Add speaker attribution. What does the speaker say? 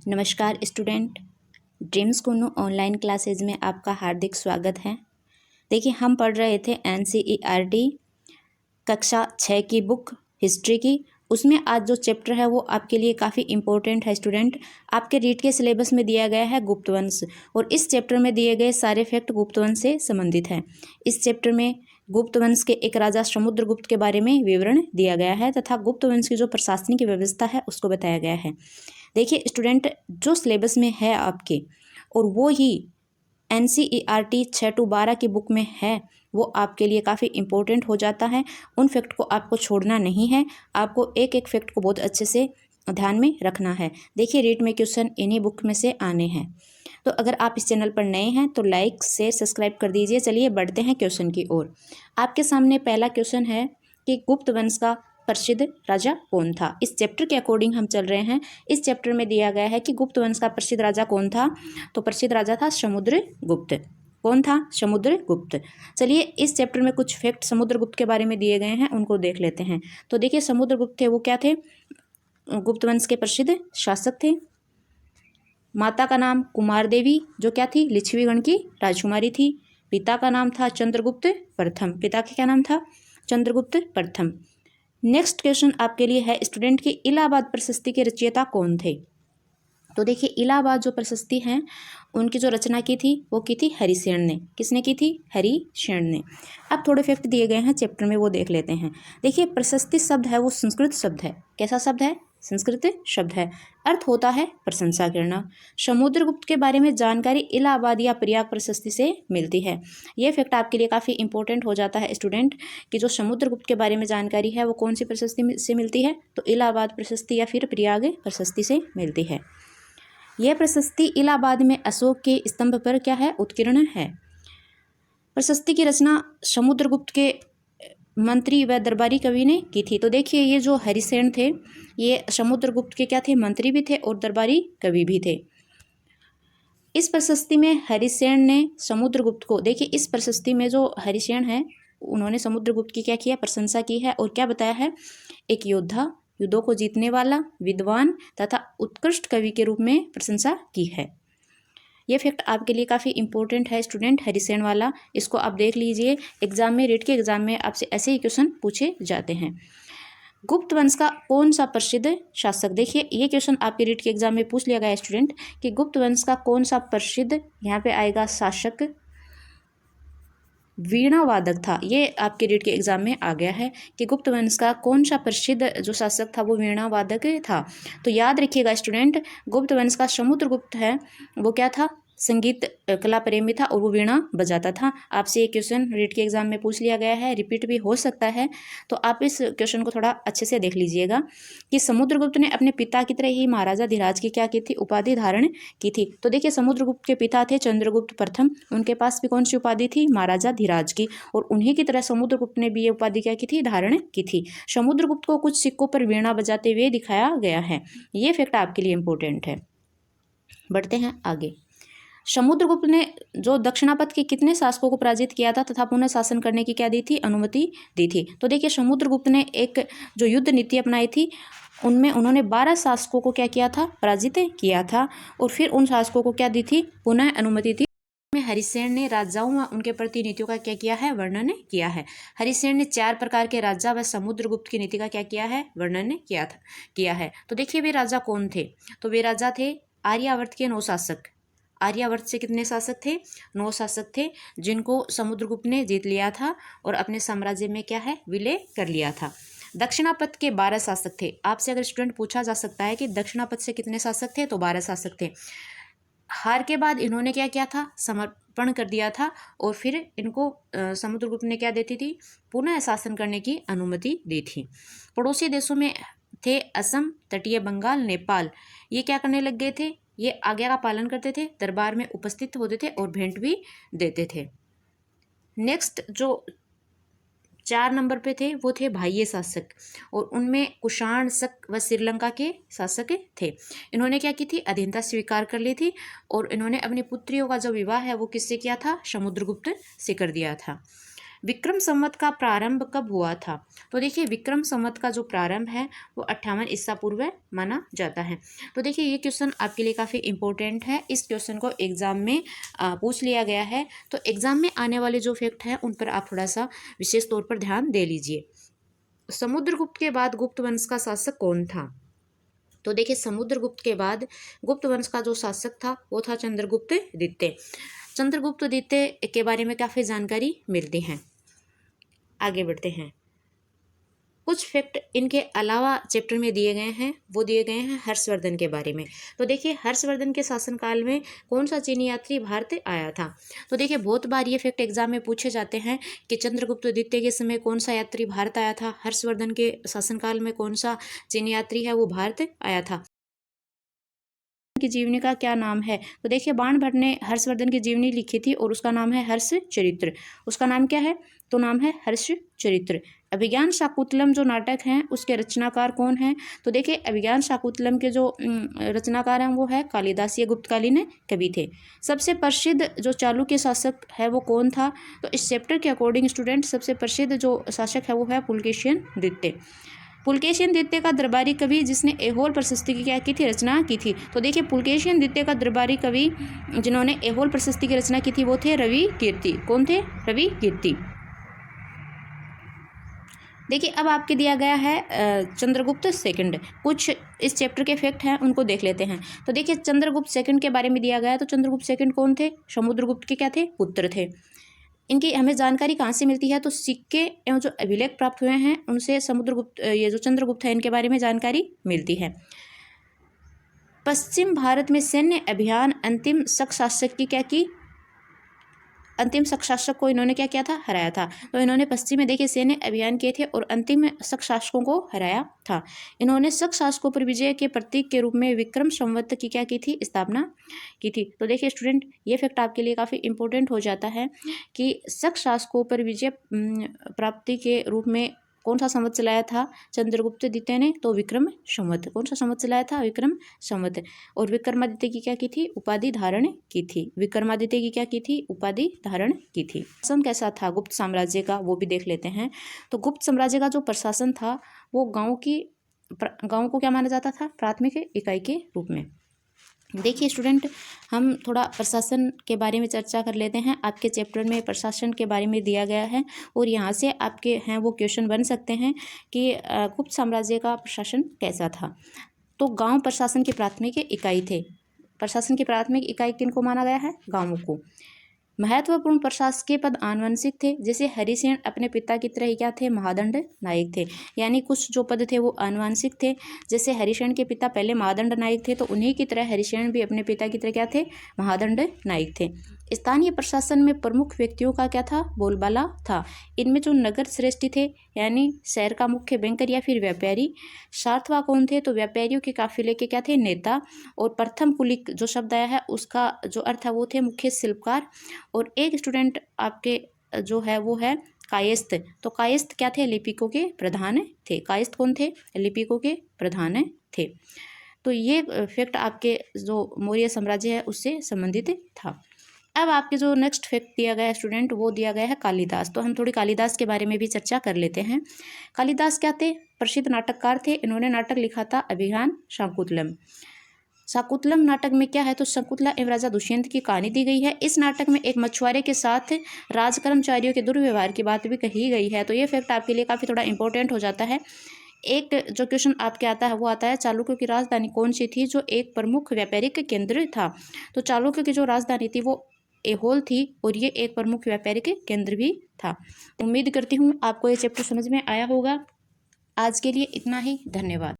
Speaker 1: नमस्कार student, dreams Kunnu online classes में आपका हार्दिक स्वागत है। देखिए, हम पढ़ रहे थे NCERT कक्षा 6 की बुक हिस्ट्री की। उसमें आज जो चैप्टर है वो आपके लिए काफ़ी इम्पोर्टेंट है स्टूडेंट। आपके रीट के सिलेबस में दिया गया है गुप्त वंश, और इस चैप्टर में दिए गए सारे फैक्ट गुप्त वंश से संबंधित हैं। इस चैप्टर में गुप्त वंश के एक राजा समुद्रगुप्त के बारे में विवरण दिया गया है तथा गुप्त वंश की जो प्रशासनिक व्यवस्था है उसको बताया गया है। देखिए स्टूडेंट, जो सिलेबस में है आपके और वो ही NCERT 6 to 12 की बुक में है, वो आपके लिए काफ़ी इम्पोर्टेंट हो जाता है। उन फैक्ट को आपको छोड़ना नहीं है, आपको एक एक फैक्ट को बहुत अच्छे से ध्यान में रखना है। देखिए, रीट में क्वेश्चन इन्हीं बुक में से आने हैं। तो अगर आप इस चैनल पर नए हैं तो लाइक शेयर सब्सक्राइब कर दीजिए। चलिए बढ़ते हैं क्वेश्चन की ओर। आपके सामने पहला क्वेश्चन है कि गुप्त वंश का प्रसिद्ध राजा कौन था। इस चैप्टर के अकॉर्डिंग हम चल रहे हैं। इस चैप्टर में दिया गया है कि गुप्त वंश का प्रसिद्ध राजा कौन था। तो प्रसिद्ध राजा था समुद्रगुप्त। कौन था? समुद्रगुप्त। चलिए, इस चैप्टर में कुछ फैक्ट समुद्रगुप्त के बारे में दिए गए हैं, उनको देख लेते हैं। तो देखिए, समुद्रगुप्त थे वो क्या थे? गुप्त वंश के प्रसिद्ध शासक थे। माता का नाम कुमार देवी, जो क्या थी? लिच्छवीगण की राजकुमारी थी। पिता का नाम था चंद्रगुप्त प्रथम। पिता का क्या नाम था? चंद्रगुप्त प्रथम। नेक्स्ट क्वेश्चन आपके लिए है स्टूडेंट की इलाहाबाद प्रशस्ति के रचयिता कौन थे। तो देखिए, इलाहाबाद जो प्रशस्ति है उनकी जो रचना की थी वो की थी हरिसेन ने। किसने की थी? हरिसेन ने। अब थोड़े फैक्ट दिए गए हैं चैप्टर में, वो देख लेते हैं। देखिए, प्रशस्ति शब्द है वो संस्कृत शब्द है। कैसा शब्द है? संस्कृत शब्द है। अर्थ होता है प्रशंसा करना। समुद्रगुप्त के बारे में जानकारी इलाहाबाद या प्रयाग प्रशस्ति से मिलती है। ये फैक्ट आपके लिए काफ़ी इंपॉर्टेंट हो जाता है स्टूडेंट, कि जो समुद्रगुप्त के बारे में जानकारी है वो कौन सी प्रशस्ति से मिलती है? तो इलाहाबाद प्रशस्ति या फिर प्रयाग प्रशस्ति से मिलती है। यह प्रशस्ति इलाहाबाद में अशोक के स्तंभ पर क्या है? उत्कीर्ण है। प्रशस्ति की रचना समुद्रगुप्त के मंत्री व दरबारी कवि ने की थी। तो देखिए, ये जो हरिसेन थे ये समुद्रगुप्त के क्या थे? मंत्री भी थे और दरबारी कवि भी थे। इस प्रशस्ति में हरिसेन ने समुद्रगुप्त को, देखिए इस प्रशस्ति में जो हरिसेन है उन्होंने समुद्रगुप्त की क्या किया? प्रशंसा की है। और क्या बताया है? एक योद्धा, युद्धों को जीतने वाला, विद्वान तथा उत्कृष्ट कवि के रूप में प्रशंसा की है। ये फैक्ट आपके लिए काफ़ी इंपॉर्टेंट है स्टूडेंट, हरिसेन वाला। इसको आप देख लीजिए, एग्जाम में, रीट के एग्जाम में आपसे ऐसे ही क्वेश्चन पूछे जाते हैं। गुप्त वंश का कौन सा प्रसिद्ध शासक? देखिए, ये क्वेश्चन आपके रीट के एग्जाम में पूछ लिया गया है स्टूडेंट, कि गुप्त वंश का कौन सा प्रसिद्ध, यहाँ पे आएगा शासक, वीणा वादक था। ये आपके रीट के एग्जाम में आ गया है कि गुप्त वंश का कौन सा प्रसिद्ध जो शासक था वो वीणा वादक था। तो याद रखिएगा स्टूडेंट, गुप्त वंश का समुद्रगुप्त है वो क्या था? संगीत कला प्रेमी था और वो वीणा बजाता था। आपसे ये क्वेश्चन रीट के एग्जाम में पूछ लिया गया है, रिपीट भी हो सकता है। तो आप इस क्वेश्चन को थोड़ा अच्छे से देख लीजिएगा कि समुद्रगुप्त ने अपने पिता की तरह ही महाराजा धीराज की क्या की थी? उपाधि धारण की थी। तो देखिए, समुद्रगुप्त के पिता थे चंद्रगुप्त प्रथम, उनके पास भी कौन सी उपाधि थी? महाराजा धीराज की। और उन्हीं की तरह समुद्रगुप्त ने भी ये उपाधि क्या की थी? धारण की थी। समुद्रगुप्त को कुछ सिक्कों पर वीणा बजाते हुए दिखाया गया है। ये फैक्ट आपके लिए इंपॉर्टेंट है। बढ़ते हैं आगे। समुद्रगुप्त ने जो दक्षिणापथ के कितने शासकों को पराजित किया था तथा पुनः शासन करने की क्या दी थी? अनुमति दी थी। तो देखिए, समुद्रगुप्त ने एक जो युद्ध नीति अपनाई थी उनमें उन्होंने 12 शासकों को क्या किया था? पराजित किया था। और फिर उन शासकों को क्या दी थी? पुनः अनुमति दी। में हरिसेन ने राजाओं व उनके प्रतिनिधियों का क्या किया है? वर्णन किया है। हरिसेन ने 4 प्रकार के राजा व समुद्रगुप्त की नीति का क्या किया है? वर्णन किया है। तो देखिए, वे राजा कौन थे? तो वे राजा थे आर्यावर्त के 9 शासक। आर्यावर्त से कितने शासक थे? 9 शासक थे, जिनको समुद्रगुप्त ने जीत लिया था और अपने साम्राज्य में क्या है? विलय कर लिया था। दक्षिणापथ के 12 शासक थे। आपसे अगर स्टूडेंट पूछा जा सकता है कि दक्षिणापथ से कितने शासक थे? तो 12 शासक थे। हार के बाद इन्होंने क्या किया था? समर्पण कर दिया था और फिर इनको समुद्रगुप्त ने क्या देती थी? पुनः शासन करने की अनुमति दी थी। पड़ोसी देशों में थे असम, तटीय बंगाल, नेपाल। ये क्या करने लग गए थे? ये आज्ञा का पालन करते थे, दरबार में उपस्थित होते थे और भेंट भी देते थे। नेक्स्ट जो 4 नंबर पे थे वो थे बाह्य शासक, और उनमें कुषाण, शक व श्रीलंका के शासक थे। इन्होंने क्या की थी? अधीनता स्वीकार कर ली थी और इन्होंने अपनी पुत्रियों का जो विवाह है वो किससे किया था? समुद्रगुप्त से कर दिया था। विक्रम संवत का प्रारंभ कब हुआ था? तो देखिए विक्रम संवत का जो प्रारंभ है वो 58 ईसा पूर्व माना जाता है। तो देखिए ये क्वेश्चन आपके लिए काफ़ी इंपॉर्टेंट है, इस क्वेश्चन को एग्जाम में पूछ लिया गया है। तो एग्जाम में आने वाले जो फैक्ट हैं उन पर आप थोड़ा सा विशेष तौर पर ध्यान दे लीजिए। समुद्रगुप्त के बाद गुप्त वंश का शासक कौन था? तो देखिए समुद्रगुप्त के बाद गुप्त वंश का जो शासक था वो था चंद्रगुप्त द्वितीय। चंद्रगुप्त द्वितीय के बारे में काफ़ी जानकारी मिलती है। आगे बढ़ते हैं। कुछ फैक्ट इनके अलावा चैप्टर में दिए गए हैं, वो दिए गए हैं हर्षवर्धन के बारे में। तो देखिए हर्षवर्धन के शासनकाल में कौन सा चीनी यात्री भारत आया था? तो देखिए बहुत बार ये फैक्ट एग्जाम में पूछे जाते हैं कि चंद्रगुप्त द्वितीय के समय कौन सा यात्री भारत आया था, हर्षवर्धन के शासनकाल में कौन सा चीनी यात्री है वो भारत आया था। की जीवनी का क्या नाम है? तो देखिए बाणभट्ट ने हर्षवर्धन की जीवनी लिखी थी और उसका नाम है हर्ष चरित्र। उसका नाम क्या है? तो नाम है हर्ष चरित्र। अभिज्ञान शाकुंतलम जो नाटक हैं उसके रचनाकार कौन हैं? तो देखिए अभिज्ञान शाकुंतलम के जो रचनाकार हैं वो है कालिदास, ये गुप्तकालीन कवि थे। सबसे प्रसिद्ध जो चालुक्य शासक है वो कौन था? तो इस चैप्टर के अकॉर्डिंग स्टूडेंट सबसे प्रसिद्ध जो शासक है वो है पुलकेशिन द्वितीय। पुलकेशिन द्वितीय का दरबारी कवि जिसने ऐहोल प्रशस्ति की क्या की थी? रचना की थी। तो देखिए पुलकेशिन द्वितीय का दरबारी कवि जिन्होंने ऐहोल प्रशस्ति की रचना की थी वो थे रवि कीर्ति। कौन थे? रवि कीर्ति। देखिए अब आपके दिया गया है चंद्रगुप्त सेकंड। कुछ इस चैप्टर के फैक्ट हैं उनको देख लेते हैं। तो देखिए चंद्रगुप्त सेकंड के बारे में दिया गया है। तो चंद्रगुप्त सेकंड कौन थे? समुद्रगुप्त के क्या थे? पुत्र थे। इनकी हमें जानकारी कहाँ से मिलती है? तो सिक्के एवं जो अभिलेख प्राप्त हुए हैं उनसे समुद्रगुप्त ये जो चंद्रगुप्त है इनके बारे में जानकारी मिलती है। पश्चिम भारत में सैन्य अभियान अंतिम शक शासक की क्या की? अंतिम शक शासक को इन्होंने क्या किया था? हराया था। तो इन्होंने पश्चिम में देखिए सैन्य अभियान किए थे और अंतिम शक शासकों को हराया था। इन्होंने शक शासकों पर विजय के प्रतीक के रूप में विक्रम संवत की क्या की थी? स्थापना की थी। तो देखिए स्टूडेंट ये फैक्ट आपके लिए काफ़ी इंपॉर्टेंट हो जाता है कि शक शासकों पर विजय प्राप्ति के रूप में कौन सा संवत चलाया था चंद्रगुप्त द्वितीय ने? तो विक्रम संवत। कौन सा संवत चलाया था? विक्रम संवत। और विक्रमादित्य की क्या की थी? उपाधि धारण की थी। विक्रमादित्य की क्या की थी? उपाधि धारण की थी। शासन कैसा था गुप्त साम्राज्य का वो भी देख लेते हैं। तो गुप्त साम्राज्य का जो प्रशासन था वो गाँव को क्या माना जाता था? प्राथमिक इकाई के रूप में। देखिए स्टूडेंट हम थोड़ा प्रशासन के बारे में चर्चा कर लेते हैं। आपके चैप्टर में प्रशासन के बारे में दिया गया है और यहाँ से आपके हैं वो क्वेश्चन बन सकते हैं कि गुप्त साम्राज्य का प्रशासन कैसा था। तो गांव प्रशासन की प्राथमिक इकाई थे। प्रशासन की प्राथमिक इकाई किनको माना गया है? गाँवों को। महत्वपूर्ण प्रशासकीय पद आनुवंशिक थे। जैसे हरिसेन अपने पिता की तरह ही क्या थे? महादंड नायक थे। यानी कुछ जो पद थे वो आनुवंशिक थे। जैसे हरिसेन के पिता पहले महादंड नायक थे तो उन्हीं की तरह हरिसेन भी अपने पिता की तरह क्या थे? महादंड नायक थे। स्थानीय प्रशासन में प्रमुख व्यक्तियों का क्या था? बोलबाला था। इनमें जो नगर श्रेष्ठी थे यानी शहर का मुख्य बैंकर या फिर व्यापारी। सार्थवा कौन थे? तो व्यापारियों के काफिले के क्या थे? नेता। और प्रथम कुलिक जो शब्द आया है उसका जो अर्थ है वो थे मुख्य शिल्पकार। और एक स्टूडेंट आपके जो है वो है कायस्थ। तो कायस्थ क्या थे? लिपिकों के प्रधान थे। कायस्थ कौन थे? लिपिकों के प्रधान थे। तो ये फैक्ट आपके जो मौर्य साम्राज्य है उससे संबंधित था। अब आपके जो नेक्स्ट फैक्ट दिया गया है स्टूडेंट वो दिया गया है कालिदास। तो हम थोड़ी कालिदास के बारे में भी चर्चा कर लेते हैं। कालिदास क्या थे? प्रसिद्ध नाटककार थे। इन्होंने नाटक लिखा था अभिज्ञान शाकुंतलम। शाकुंतलम नाटक में क्या है? तो शकुंतला एवं राजा दुष्यंत की कहानी दी गई है। इस नाटक में एक मछुआरे के साथ राज कर्मचारियों के दुर्व्यवहार की बात भी कही गई है। तो ये फैक्ट आपके लिए काफ़ी थोड़ा इंपॉर्टेंट हो जाता है। एक जो क्वेश्चन आपके आता है वो आता है चालुक्यों की राजधानी कौन सी थी जो एक प्रमुख व्यापारिक केंद्र था? तो चालुक्यों की जो राजधानी थी वो ऐहोल थी और ये एक प्रमुख व्यापारिक केंद्र भी था। उम्मीद करती हूँ आपको ये चैप्टर समझ में आया होगा। आज के लिए इतना ही। धन्यवाद।